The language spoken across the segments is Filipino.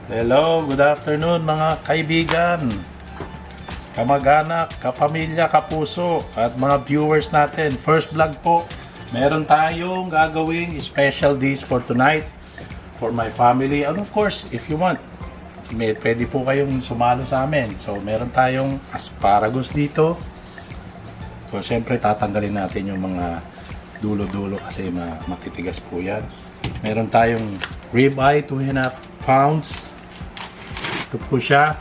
Hello, good afternoon mga kaibigan, kamag-anak, kapamilya, kapuso at mga viewers natin. First vlog po, meron tayong gagawing special dish for tonight for my family. And of course, if you want, pwede po kayong sumalo sa amin. So, meron tayong asparagus dito. So, syempre tatanggalin natin yung mga dulo-dulo kasi matitigas po yan. Meron tayong ribeye, 2.5 pounds. Ito po siya.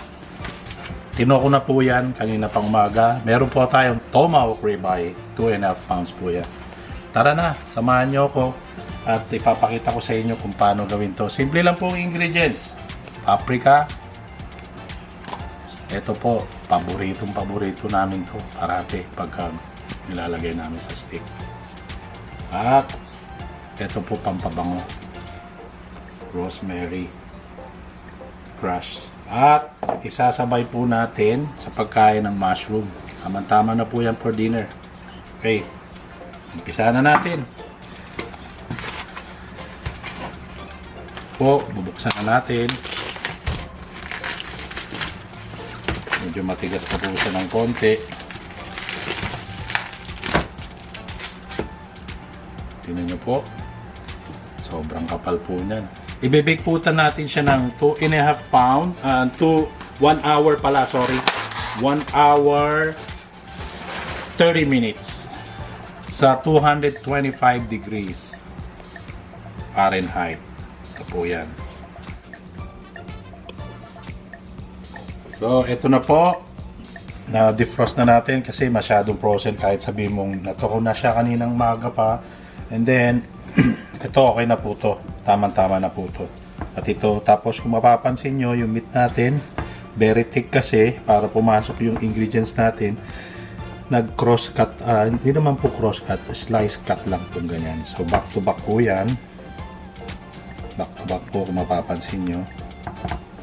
Tinoko na po yan kanina pang umaga. Meron po tayong tomahawk ribeye, 2.5 pounds po yan. Tara na, samahan nyo ako at ipapakita ko sa inyo kung paano gawin to. Simple lang po ang ingredients. Paprika. Ito po, paborito namin to parati pagka nilalagay namin sa stick. At ito po pampabango. Rosemary crush. At isasabay po natin sa pagkain ng mushroom. Tama-tama na po yan for dinner. Okay. Umpisa na natin. Po, bubuksan na natin. Medyo matigas pa po siya ng konti. Tingnan nyo po. Sobrang kapal po niyan. I-bake po natin siya ng 2.5 pound, 1 hour pala, sorry. 1 hour 30 minutes sa 225 degrees Fahrenheit. Ito po yan. So, ito na po. Na-defrost na natin kasi masyadong frozen kahit sabihin mong natuko na siya kaninang maga pa. And then, ito okay na po to. Tama-tama na po to. At ito, tapos kung mapapansin nyo, yung meat natin, very thick kasi para pumasok yung ingredients natin. Nag-cross cut, hindi naman po cross cut, slice cut lang po ganyan. So back to back po yan. Back to back po kung mapapansin nyo.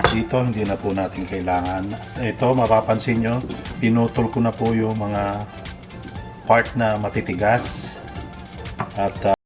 Dito, hindi na po natin kailangan. Ito, mapapansin nyo, pinutol ko na po yung mga part na matitigas. At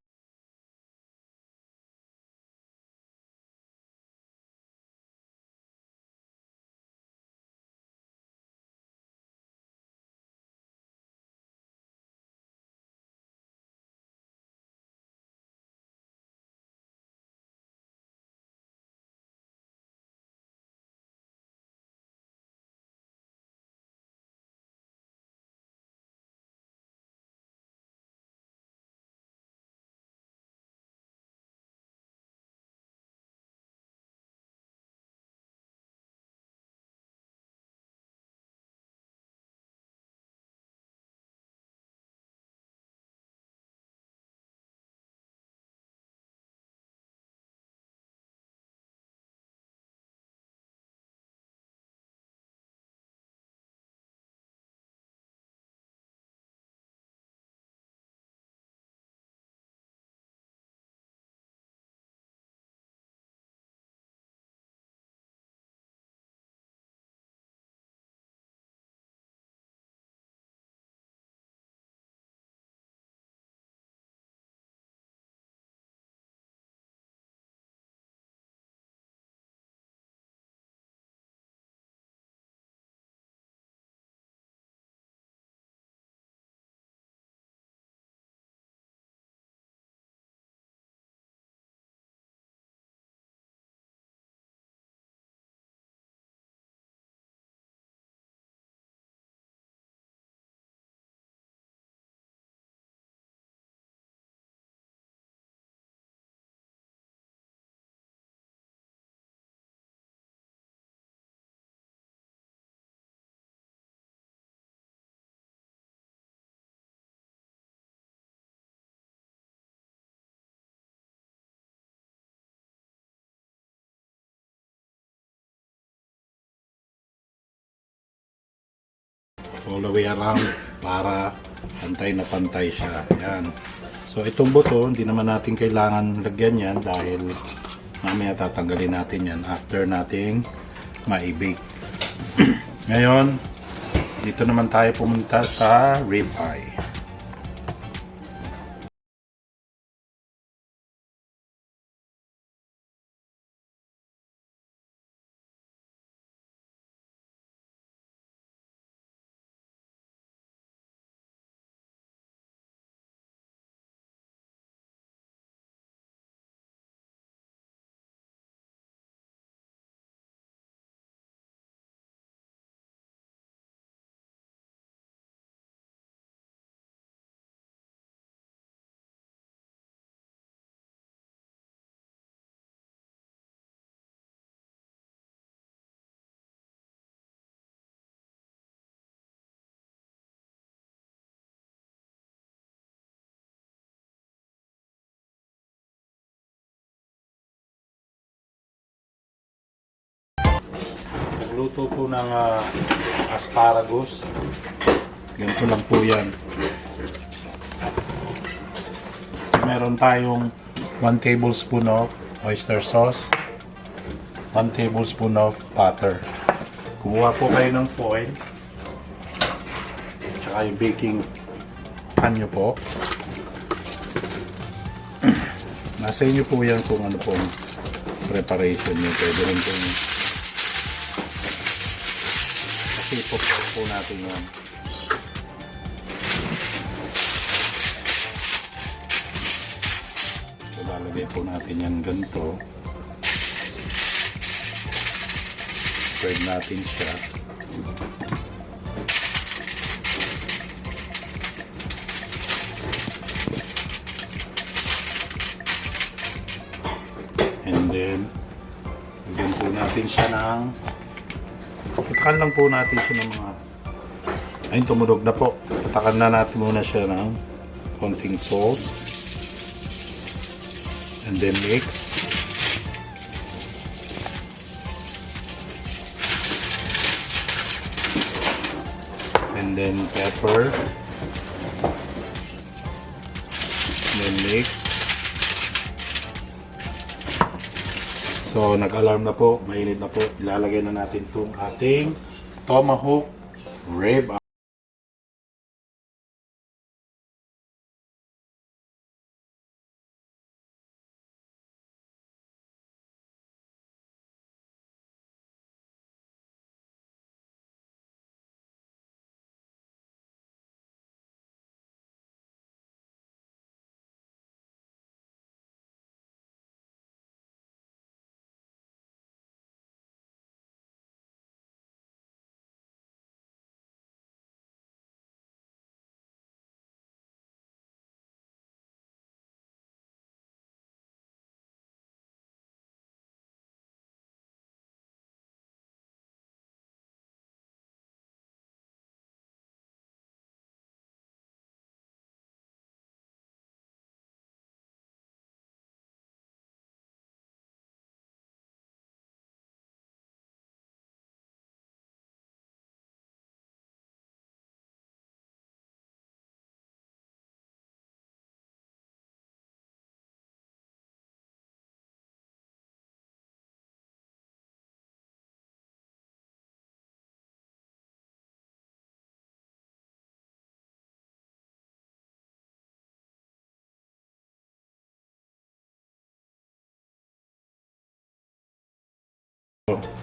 all the way around para pantay na pantay siya. Ayan. So itong buto, hindi naman natin kailangan lagyan yan dahil mamaya tatanggalin natin yan after nating ma-bake. Ngayon, dito naman tayo pumunta sa ribeye. Luto po ng asparagus. Ganito lang po yan. Meron tayong 1 tablespoon of oyster sauce, 1 tablespoon of butter. Kumuha po kayo ng foil, tsaka yung baking pan nyo po. Nasa inyo po yan kung ano pong preparation nyo. Pwede rin pong kasi po natin yan. So, lalagay po natin yan ganito. Spread natin siya. And then, lagyan po natin siya ng patakan lang po natin siya ng mga ayun, tumunog na po. Patakan na natin muna siya ng konting salt. And then mix. And then pepper. And then mix. So, nag-alarm na po, mainit na po. Ilalagay na natin itong ating tomahawk rib.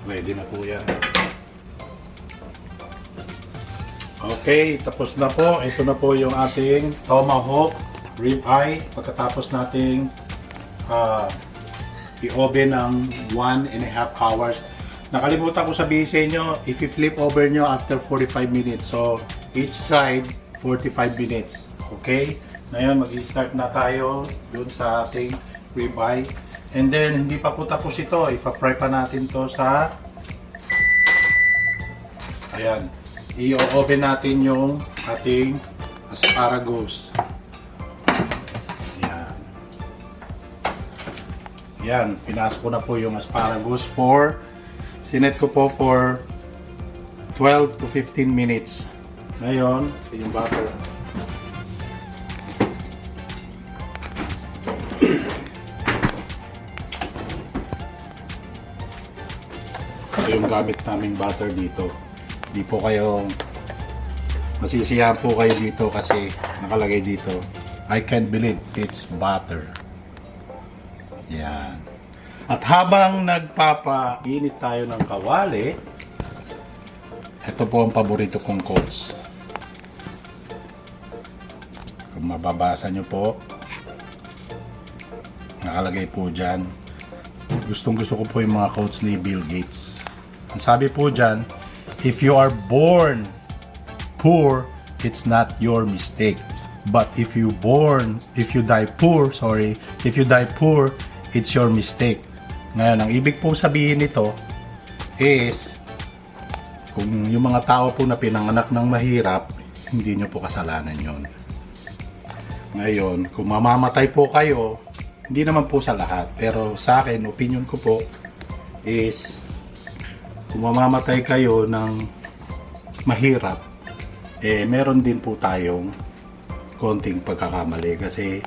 Ready na po yan. Okay, tapos na po. Ito na po yung ating tomahawk ribeye. Pagkatapos nating i-oven ng 1.5 hours. Nakalimutan ko sabihin sa inyo, if i-flip over nyo after 45 minutes. So, each side, 45 minutes. Okay? Ngayon, mag-i-start na tayo dun sa ating ribeye. And then, hindi pa po tapos ito. Ipa-fry pa natin to sa ayan. I-oven natin yung ating asparagus. Ayan. Ayan. Pinasok ko na po yung asparagus sinet ko po for 12 to 15 minutes. Ngayon, yung butter. Ito yung gamit naming butter dito. Di po kayo masisiyahan po kayo dito kasi nakalagay dito, I can't believe it's butter. Yan. At habang nagpapainit tayo ng kawali, ito po ang paborito kong quotes. Kung mababasa nyo po, nakalagay po dyan. Gustong gusto ko po yung mga quotes ni Bill Gates. Ang sabi po dyan, if you are born poor, it's not your mistake. But if you die poor, it's your mistake. Ngayon, ang ibig po sabihin nito is, kung yung mga tao po na pinanganak ng mahirap, hindi nyo po kasalanan yon. Ngayon, kung mamamatay po kayo, hindi naman po sa lahat. Pero sa akin, opinion ko po is, kung mamamatay kayo ng mahirap, meron din po tayong konting pagkakamali kasi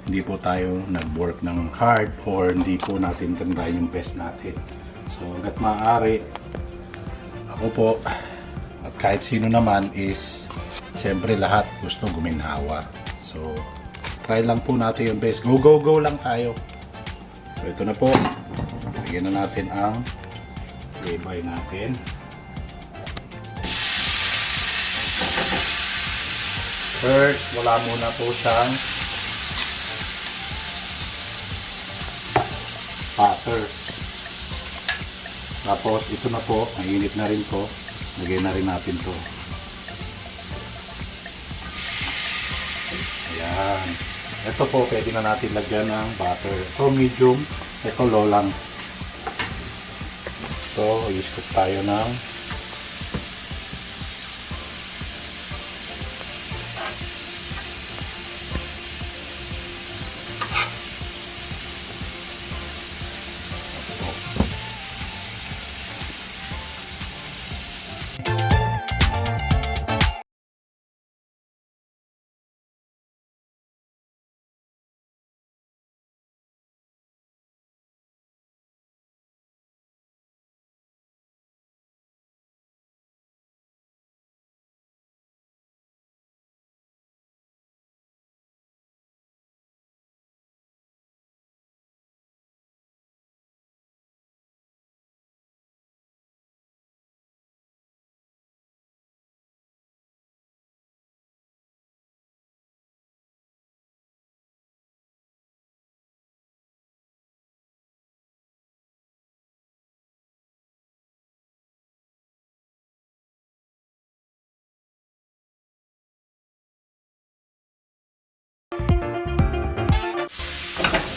hindi po tayo nag-work ng hard or hindi po natin tinry yung best natin. So hanggat maaari, ako po at kahit sino naman is siyempre lahat gusto guminhawa. So try lang po natin yung best. Go, go, go lang tayo. So ito na po. Lagyan na natin ang ribeye natin. First, wala muna po siyang butter. Tapos ito na po, mainit na rin to. Lagyan na rin natin to. Ayan. Ito po, pwede na natin lagyan ng butter. Ito medium, ito low lang. So, i-scoop tayo ng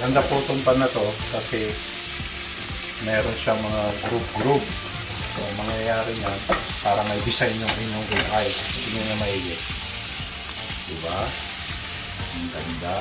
ganda po itong pan na to kasi meron siyang mga group. So, mangyayari nga, para may design yung inyong ribeye. Hindi nyo maigit. Diba? Ang ganda.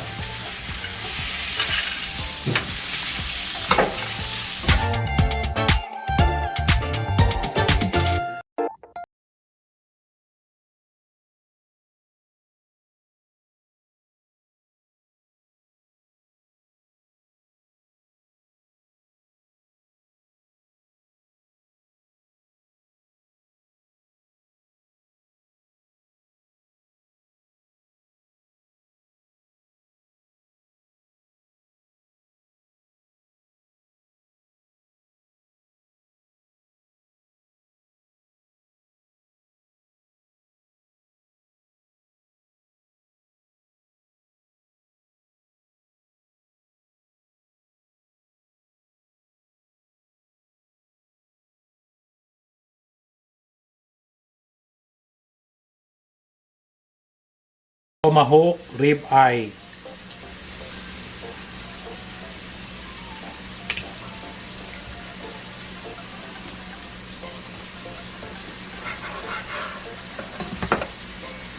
Tomahawk ribeye.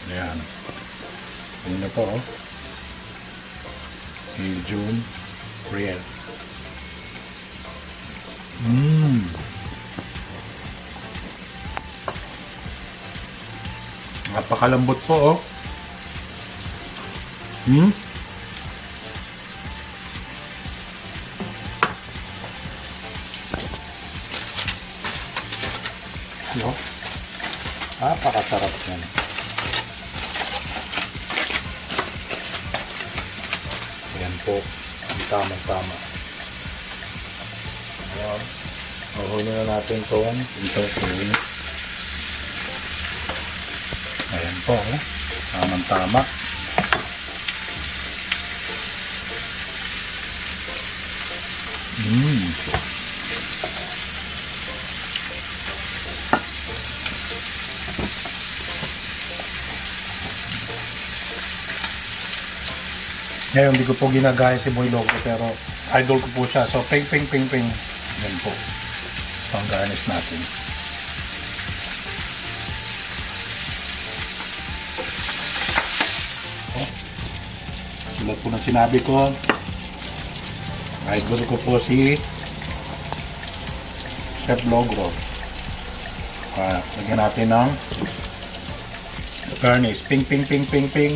Ayan. Ayan na po. Medium rare. Napakalambot po, oh. Hello? Napakasarap yan. Ayan po. Ang tama-tama. Ayan. Mahuli na natin ito. Ayan po. Tamang-tama. Ngayon, hindi ko po ginagaya si Boy Loco pero idol ko po siya. So, ping. Yan po. So, ang garnish natin. Tulad po ng sinabi ko, idol ko po si Chef Logro. Lagyan natin ng garnish. Ping, ping, ping, ping, ping.